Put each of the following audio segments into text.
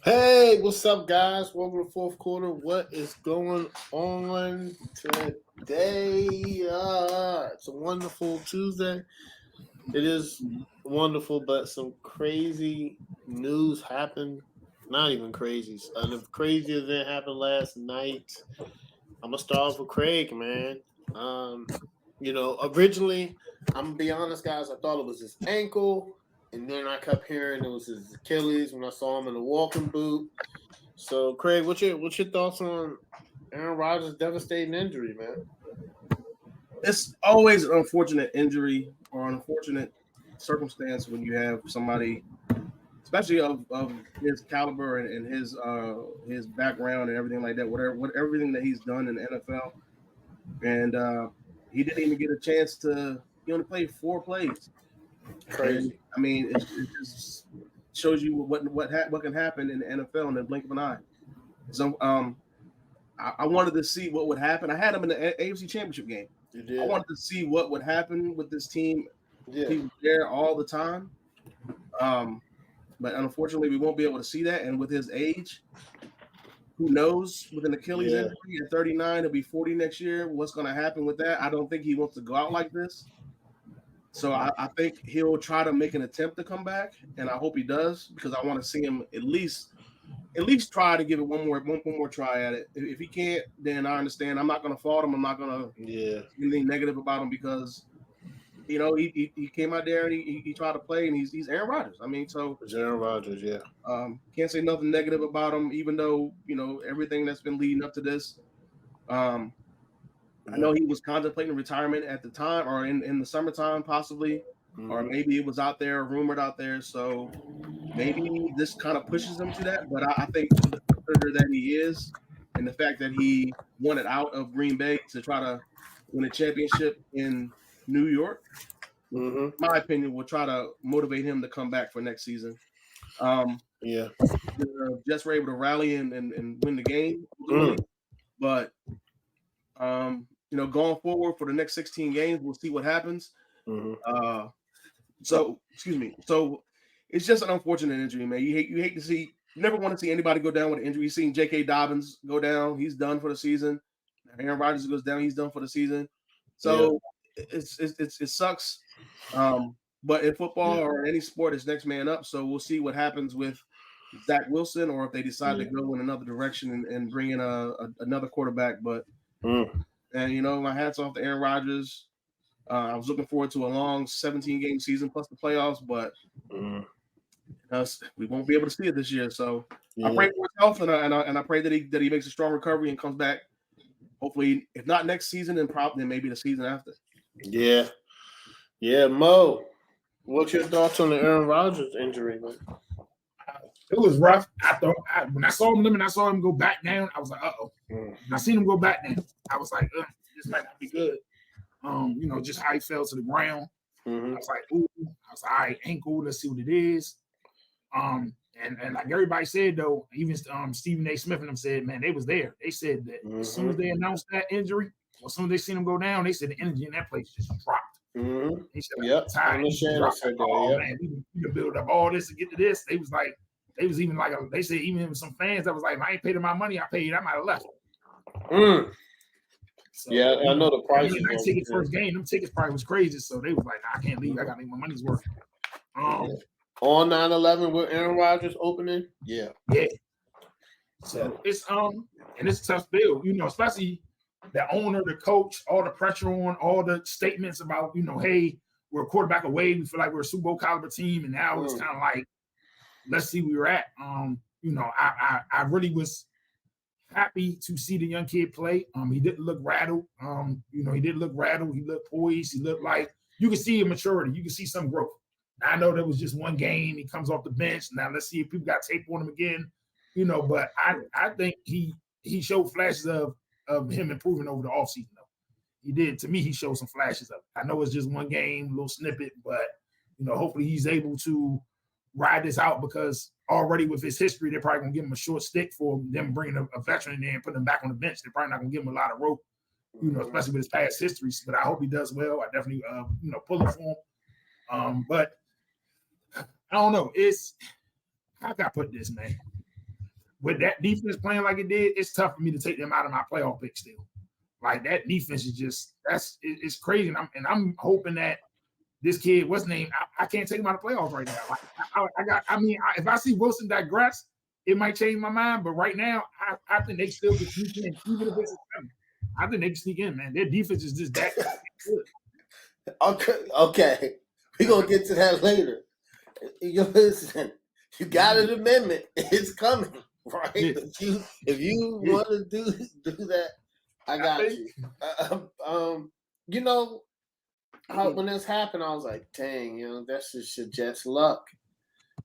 Hey, what's up, guys? Welcome to the fourth quarter. What is going on today? It's a wonderful Tuesday. It is wonderful, but some crazy news happened. Not even crazy. A crazy event happened last night. I'm gonna start off with Craig, man. Originally, I'm gonna be honest, guys. I thought it was his ankle, and then I kept hearing it was his Achilles when I saw him in the walking boot. So, Craig, what's your thoughts on Aaron Rodgers' devastating injury, man? It's always an unfortunate injury or an unfortunate circumstance when you have somebody, especially of his caliber and his background and everything like that. Everything that he's done in the NFL, and he didn't even get a chance to. He only played 4 plays. Crazy. And, I mean, it just shows you what can happen in the NFL in the blink of an eye. So, I wanted to see what would happen. I had him in the AFC Championship game. You did. I wanted to see what would happen with this team. Yeah. He was there all the time. But unfortunately, we won't be able to see that. And with his age, who knows? With an Achilles injury at 39, he'll be 40 next year. What's going to happen with that? I don't think he wants to go out like this. So I think he'll try to make an attempt to come back, and I hope he does because I want to see him at least try to give it one more try at it. If he can't, then I understand. I'm not going to fault him. I'm not going to say anything negative about him because he came out there and he tried to play, and he's Aaron Rodgers. I mean, so it's Aaron Rodgers, yeah. Can't say nothing negative about him, even though everything that's been leading up to this. I know he was contemplating retirement at the time, or in the summertime, possibly, or maybe it was rumored out there. So maybe this kind of pushes him to that. But I think the competitor that he is, and the fact that he wanted out of Green Bay to try to win a championship in New York, in my opinion, will try to motivate him to come back for next season. The Jets were able to rally and win the game, but going forward for the next 16 games, we'll see what happens. So it's just an unfortunate injury, man. You hate to see. You never want to see anybody go down with an injury. You've seen J.K. Dobbins go down; he's done for the season. Aaron Rodgers goes down; he's done for the season. So it sucks. But in football or any sport, it's next man up. So we'll see what happens with Zach Wilson, or if they decide to go in another direction and bring in another quarterback. But my hat's off to Aaron Rodgers. I was looking forward to a long 17-game season plus the playoffs, but we won't be able to see it this year. So I pray for his health, and I pray that he makes a strong recovery and comes back. Hopefully, if not next season, then maybe the season after. Yeah, Mo. What's your thoughts on the Aaron Rodgers injury, man? It was rough. I thought when I saw him go back down, I was like, uh-oh. When I seen him go back down, I was like, this might not be good. Just how he fell to the ground. I was like, ooh. I was like, all right, ankle, let's see what it is. And like everybody said, though, even Stephen A. Smith and them said, man, they was there. They said that as soon as they announced that injury, or as soon as they seen him go down, they said the energy in that place just dropped. He said, man, we can build up all this to get to this. They was like, they said even some fans that was like, I ain't paid him my money, I paid, I might have left. So, I know the price. I ticket first game, them tickets probably was crazy. So they was like, I can't leave. I got to make my money's worth. On 9/11 with Aaron Rodgers opening, yeah. So it's and it's a tough bill, especially the owner, the coach, all the pressure on, all the statements about, hey, we're a quarterback away. We feel like we're a Super Bowl caliber team, and now it's kind of like, let's see where we're at. I really was happy to see the young kid play. He didn't look rattled. He didn't look rattled. He looked poised. He looked like you can see a maturity. You can see some growth. Now, I know that was just one game. He comes off the bench. Now let's see if people got tape on him again. But I think he showed flashes of him improving over the offseason, though. He did. To me, he showed some flashes of it. I know it's just one game, a little snippet, but hopefully he's able to ride this out because already with his history, they're probably gonna give him a short stick for them bringing a veteran in there and putting him back on the bench. They're probably not gonna give him a lot of rope, especially with his past histories. But I hope he does well. I definitely pull it for him. But I don't know. How can I put this, man? with that defense playing like it did, it's tough for me to take them out of my playoff pick still. Like that defense is just it's crazy. And I'm hoping that this kid, what's his name? I can't take him out of playoffs right now. Like if I see Wilson digress, it might change my mind. But right now, I think they still can sneak in, even if it's a 7. I think they can sneak in, man. Their defense is just that good. Okay. We're gonna get to that later. Listen, you got an amendment. It's coming, right? Yeah. If you want to do that, I got you. You know, when this happened, I was like, dang, that's just your Jets' luck.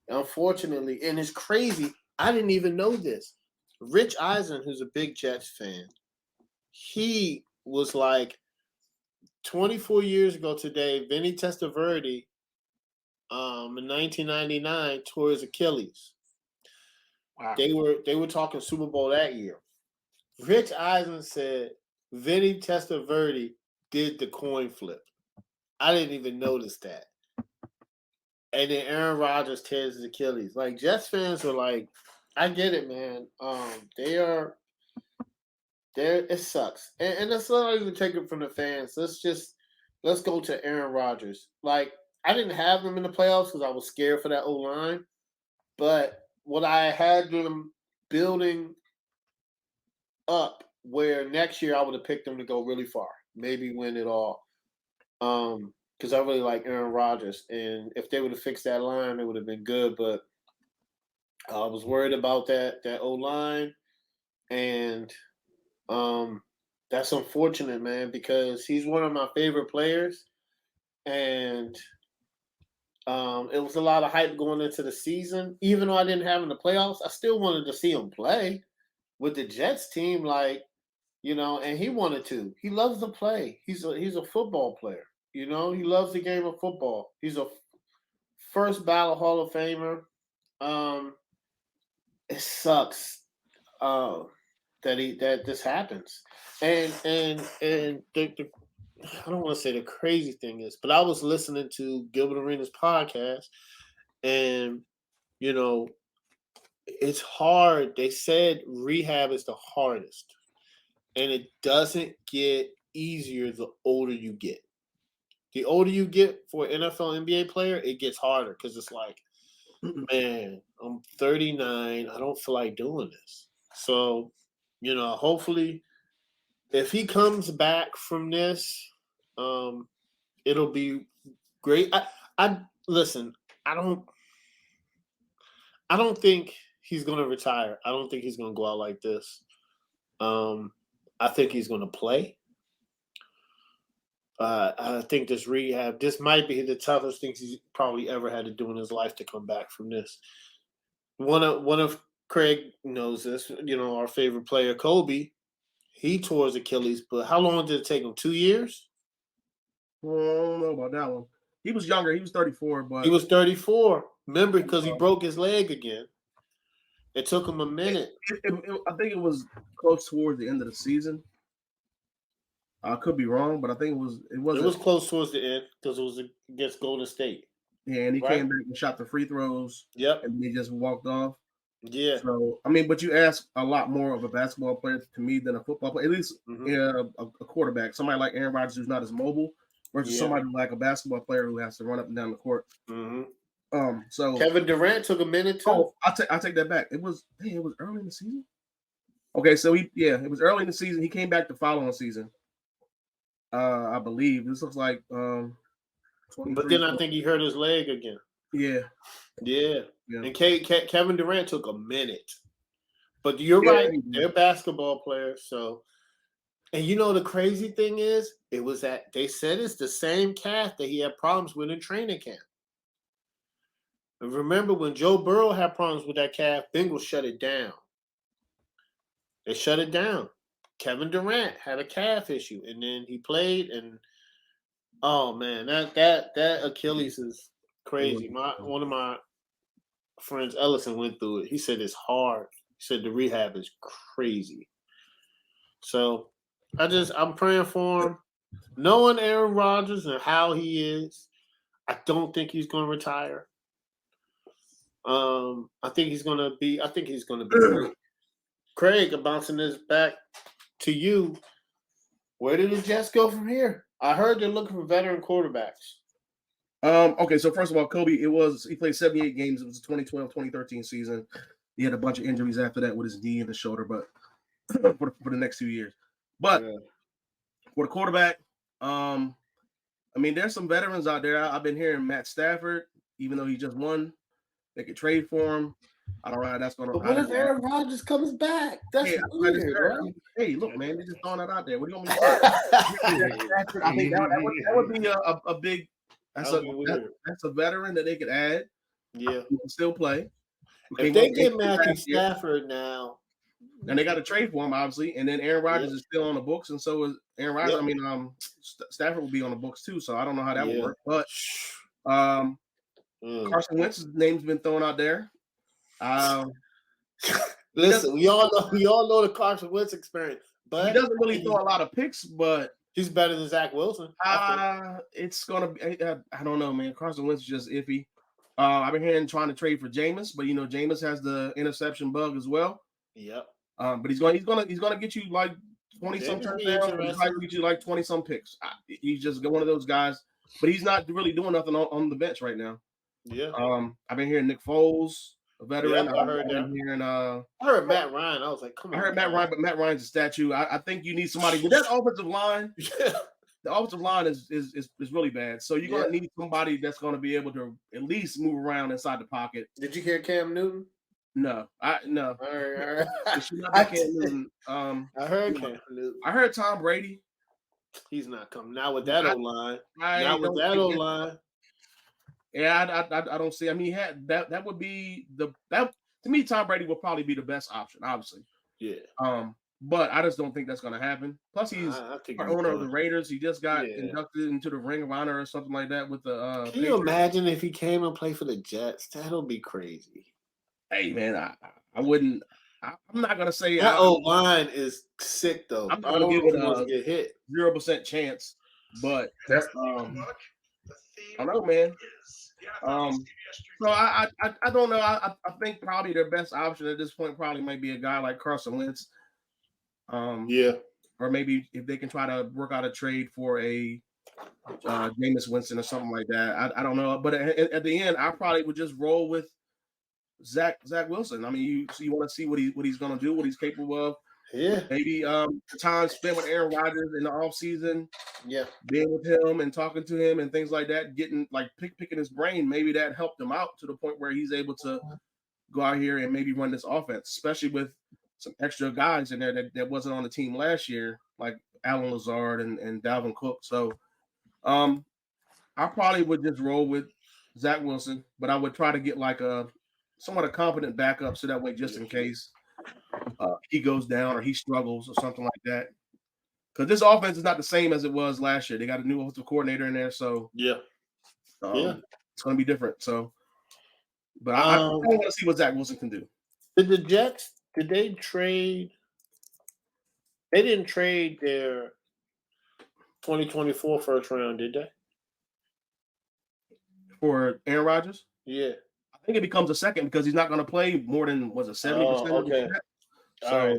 Unfortunately, and it's crazy. I didn't even know this. Rich Eisen, who's a big Jets fan, he was like 24 years ago today, Vinny Testaverde, in 1999, tore his Achilles. Wow. They were talking Super Bowl that year. Rich Eisen said Vinny Testaverde did the coin flip. I didn't even notice that. And then Aaron Rodgers tears his Achilles. Like, Jets fans are like, I get it, man. It sucks. And let's not even take it from the fans. Let's go to Aaron Rodgers. Like, I didn't have them in the playoffs because I was scared for that O-line. But what I had them building up where next year I would have picked them to go really far. Maybe win it all. Because I really like Aaron Rodgers. And if they would have fixed that line, it would have been good. But I was worried about that O-line. And that's unfortunate, man, because he's one of my favorite players. And it was a lot of hype going into the season. Even though I didn't have him in the playoffs, I still wanted to see him play with the Jets team, and he wanted to. He loves to play. He's a football player. He loves the game of football. He's a first ballot Hall of Famer. It sucks that this happens. And the I don't want to say the crazy thing is, but I was listening to Gilbert Arenas' podcast, and it's hard. They said rehab is the hardest, and it doesn't get easier the older you get. The older you get for an NFL NBA player, it gets harder because it's like, man, I'm 39. I don't feel like doing this. So, hopefully, if he comes back from this, it'll be great. I listen. I don't think he's going to retire. I don't think he's going to go out like this. I think he's going to play. I think this rehab, this might be the toughest things he's probably ever had to do in his life to come back from this. One of Craig knows this, our favorite player, Kobe, he tore his Achilles, but how long did it take him? 2 years? I don't know about that one. He was younger. He was 34, but he was 34. Remember, because he broke his leg again. It took him a minute. I think it was close towards the end of the season. I could be wrong, but I think it was close towards the end because it was against Golden State. Yeah, and he came back and shot the free throws. Yep. And he just walked off. Yeah. So, but you ask a lot more of a basketball player to me than a football player, at least a quarterback. Somebody like Aaron Rodgers who's not as mobile versus somebody like a basketball player who has to run up and down the court. Mm-hmm. So Kevin Durant took a minute too. Oh, I'll take that back. It was early in the season. Okay, so it was early in the season. He came back the following season. I believe this looks like but then I think he hurt his leg again. Yeah. And Kevin Durant took a minute. But you're right. They're basketball players. So, and the crazy thing is, they said it's the same calf that he had problems with in training camp. And remember when Joe Burrow had problems with that calf, Bengals shut it down. They shut it down. Kevin Durant had a calf issue, and then he played, and oh man, that Achilles is crazy. One of my friends, Ellison, went through it. He said it's hard. He said the rehab is crazy. So I'm praying for him. Knowing Aaron Rodgers and how he is, I don't think he's going to retire. I think he's going to be great. Craig, I'm bouncing this back to you. Where do the Jets go from here? I heard they're looking for veteran quarterbacks. Okay, so first of all, Kobe, he played 78 games. It was the 2012-2013 season. He had a bunch of injuries after that with his knee and his shoulder, but for the next 2 years. But for the quarterback, I mean, there's some veterans out there. I've been hearing Matt Stafford, even though he just won, they could trade for him. I don't know how that's going to. But what if Aaron Rodgers comes back? That's weird, right? Hey, look, man, they're just throwing that out there. What do you want me to say? I think that would be a big. That's a veteran that they could add. Yeah, he can still play. If they get Matthew Stafford now, and they got to trade for him, obviously, and then Aaron Rodgers is still on the books, and so is Aaron Rodgers. I mean, Stafford will be on the books too, so I don't know how that will work. But Carson Wentz's name's been thrown out there. Listen, we all know the Carson Wentz experience, but he doesn't really throw a lot of picks, but he's better than Zach Wilson. It's gonna be. I don't know, man. Carson Wentz is just iffy. I've been hearing trying to trade for Jameis, but Jameis has the interception bug as well. Yep. But he's gonna get you like 20 some touchdowns. He's gonna get you like 20 some picks. He's just one of those guys, but he's not really doing nothing on the bench right now. Yeah. I've been hearing Nick Foles, a veteran. I heard that. I heard Matt Ryan. I was like, come on. I heard Matt Ryan, but Matt Ryan's a statue. I think you need somebody with that offensive line. The offensive line is really bad. So you're gonna need somebody that's gonna be able to at least move around inside the pocket. Did you hear Cam Newton? No. No. All right. Cam Newton. I heard Cam Newton. I heard Tom Brady. He's not coming. Not with that O-line. Not with that O-line. Yeah, I don't see. I mean, that would be to me. Tom Brady would probably be the best option, obviously. Yeah. But I just don't think that's going to happen. Plus, he's our owner of the Raiders. He just got inducted into the Ring of Honor or something like that with the. Can you imagine if he came and played for the Jets? That'll be crazy. Hey man, I wouldn't. I'm not gonna say that O-line is sick though. I'm not gonna give it a get hit 0% chance, but that's I don't know, man. So I don't know. I think probably their best option at this point probably might be a guy like Carson Wentz. Or maybe if they can try to work out a trade for a Jameis Winston or something like that. I don't know, but at the end, I probably would just roll with Zach Wilson. I mean, you want to see what he's going to do, what he's capable of. Yeah. Maybe the time spent with Aaron Rodgers in the offseason, being with him and talking to him and things like that, getting like picking his brain, maybe that helped him out to the point where he's able to go out here and maybe run this offense, especially with some extra guys in there that wasn't on the team last year, like Alan Lazard and Dalvin Cook. So I probably would just roll with Zach Wilson, but I would try to get like a somewhat a competent backup so that way just in case he goes down or he struggles or something like that. Because this offense is not the same as it was last year. They got a new offensive coordinator in there, so it's going to be different. So, but I want to see what Zach Wilson can do. Did the Jets? Did they trade? They didn't trade their 2024 first round, did they? For Aaron Rodgers? Yeah. I think it becomes a second because he's not going to play more than 70%. Okay. So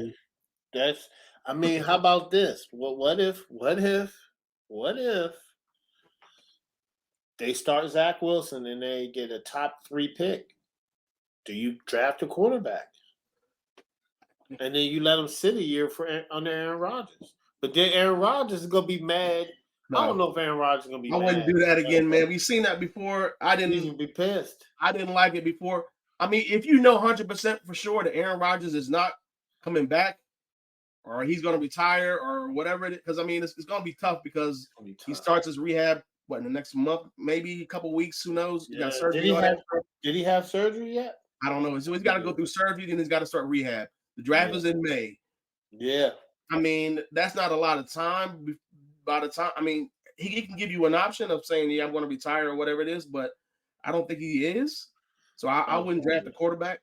that's. I mean, how about this? What if they start Zach Wilson and they get a top 3 pick? Do you draft a quarterback? And then you let him sit a year under Aaron Rodgers. But then Aaron Rodgers is going to be mad. No. I don't know if Aaron Rodgers is going to be mad. I wouldn't do that again, man. We've seen that before. I didn't be pissed. I didn't like it before. I mean, if you know 100% for sure that Aaron Rodgers is not coming back or he's going to retire or whatever it is, because, I mean, it's going to be tough because he starts his rehab, in the next month, maybe a couple weeks, who knows? He got surgery. Did he have surgery yet? I don't know. So he's got to go through surgery and he's got to start rehab. The draft is in May. Yeah. I mean, that's not a lot of time. By the time, I mean, he can give you an option of saying, I'm going to retire or whatever it is, but I don't think he is. So I wouldn't draft a quarterback.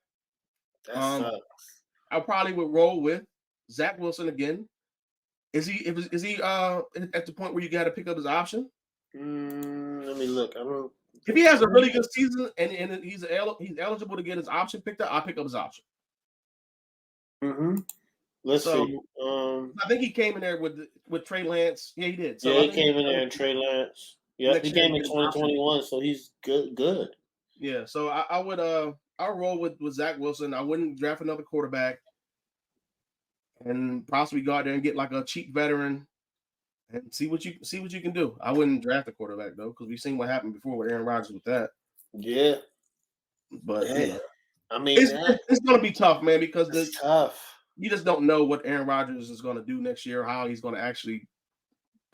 That sucks. I probably would roll with Zach Wilson again. Is he at the point where you got to pick up his option? Let me look. If he has a really good season and he's eligible to get his option picked up, I'll pick up his option. Mm-hmm. Let's So, see. I think he came in there with Trey Lance. Yeah, he did. So yeah, he came in there and Trey Lance. Yeah, he came in 2021, so he's good. Yeah, so I would I'll roll with Zach Wilson. I wouldn't draft another quarterback and possibly go out there and get like a cheap veteran and see what you can do. I wouldn't draft a quarterback though, because we've seen what happened before with Aaron Rodgers with that. Yeah. But yeah. I mean, it's gonna be tough, man, because it's tough. You just don't know what Aaron Rodgers is gonna do next year, how he's gonna actually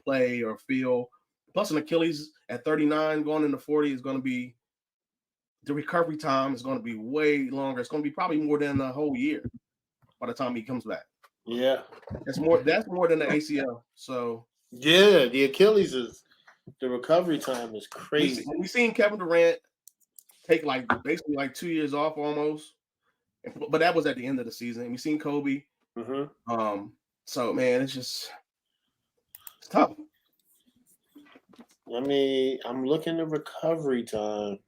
play or feel. Plus an Achilles at 39 going into 40 is gonna be the recovery time is going to be way longer. It's going to be probably more than a whole year by the time he comes back. Yeah, that's more than the ACL. So yeah, the Achilles the recovery time is crazy. We've seen Kevin Durant take basically 2 years off almost, but that was at the end of the season. We've seen Kobe. Mm-hmm. So man, it's tough. I mean, I'm looking at recovery time.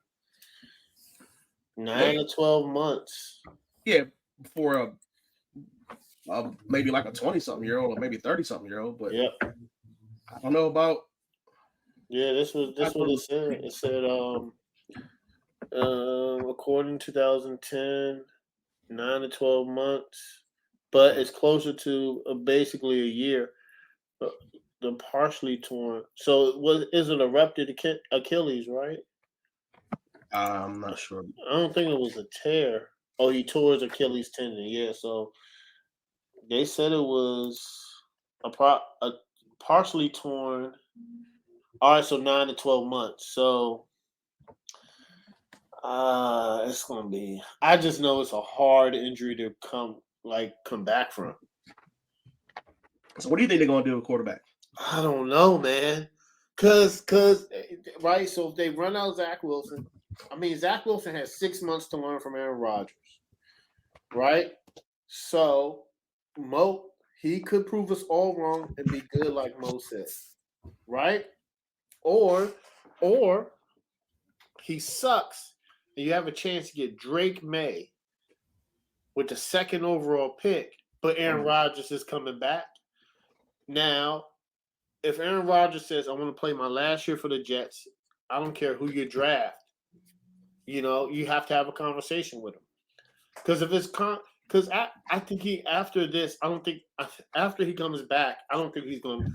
9 to 12 months. Yeah, for maybe like a 20-something-year-old or maybe 30-something-year-old. But yep. I don't know about. Yeah, this what it said. It said, according to 2010, 9 to 12 months, but it's closer to basically a year. The partially torn. So is it a ruptured Achilles, right? I'm not sure. I don't think it was a tear. Oh, he tore his Achilles tendon. Yeah, so they said it was a partially torn. All right, so 9 to 12 months. So it's gonna be. I just know it's a hard injury to come back from. So what do you think they're gonna do with quarterback? I don't know, man. Cause right. So if they run out Zach Wilson. I mean, Zach Wilson has 6 months to learn from Aaron Rodgers, right? So, he could prove us all wrong and be good like Mo said, right? Or he sucks and you have a chance to get Drake May with the 2nd overall pick, but Aaron Rodgers is coming back. Now, if Aaron Rodgers says, I want to play my last year for the Jets, I don't care who you draft. You have to have a conversation with him. Because if it's because I think after he comes back, I don't think he's going to.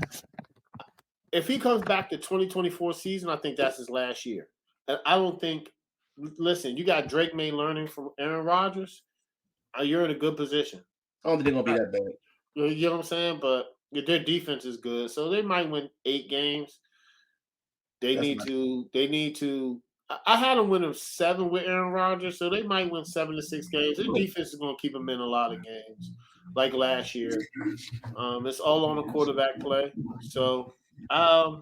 If he comes back to 2024 season, I think that's his last year. And I don't think. Listen, you got Drake May learning from Aaron Rodgers. You're in a good position. I don't think they're going to be that bad. You know what I'm saying? But their defense is good, so they might win 8 games. They need to. I had them win 7 with Aaron Rodgers, so they might win 7 to 6 games. Their defense is going to keep them in a lot of games, like last year. It's all on the quarterback play. So, I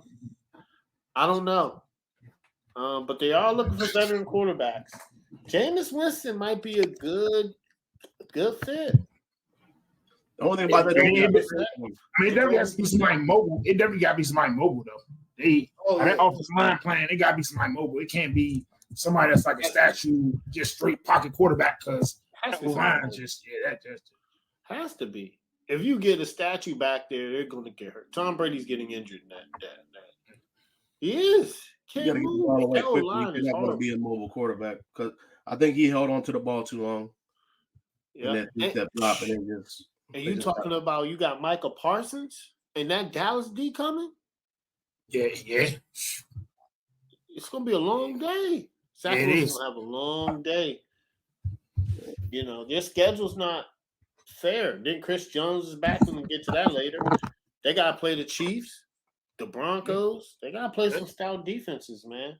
don't know. But they are looking for veteran quarterbacks. Jameis Winston might be a good fit. The only thing about that, it definitely has to be somebody mobile. It definitely got to be somebody mobile, though. That offensive line plan, it got to be somebody mobile. It can't be somebody that's like a statue, just straight pocket quarterback. Because that line that has to be. If you get a statue back there, they're going to get hurt. Tom Brady's getting injured in that. He is. Can't move. That whole line is hard. Going to be a mobile quarterback because I think he held on to the ball too long. Yeah. And you talking about you got Michael Parsons and that Dallas D coming? Yeah. It's gonna be a long day. Zach Wilson's gonna have a long day. Their schedule's not fair. Then Chris Jones is back. We'll get to that later. They gotta play the Chiefs, the Broncos. They gotta play some stout defenses, man.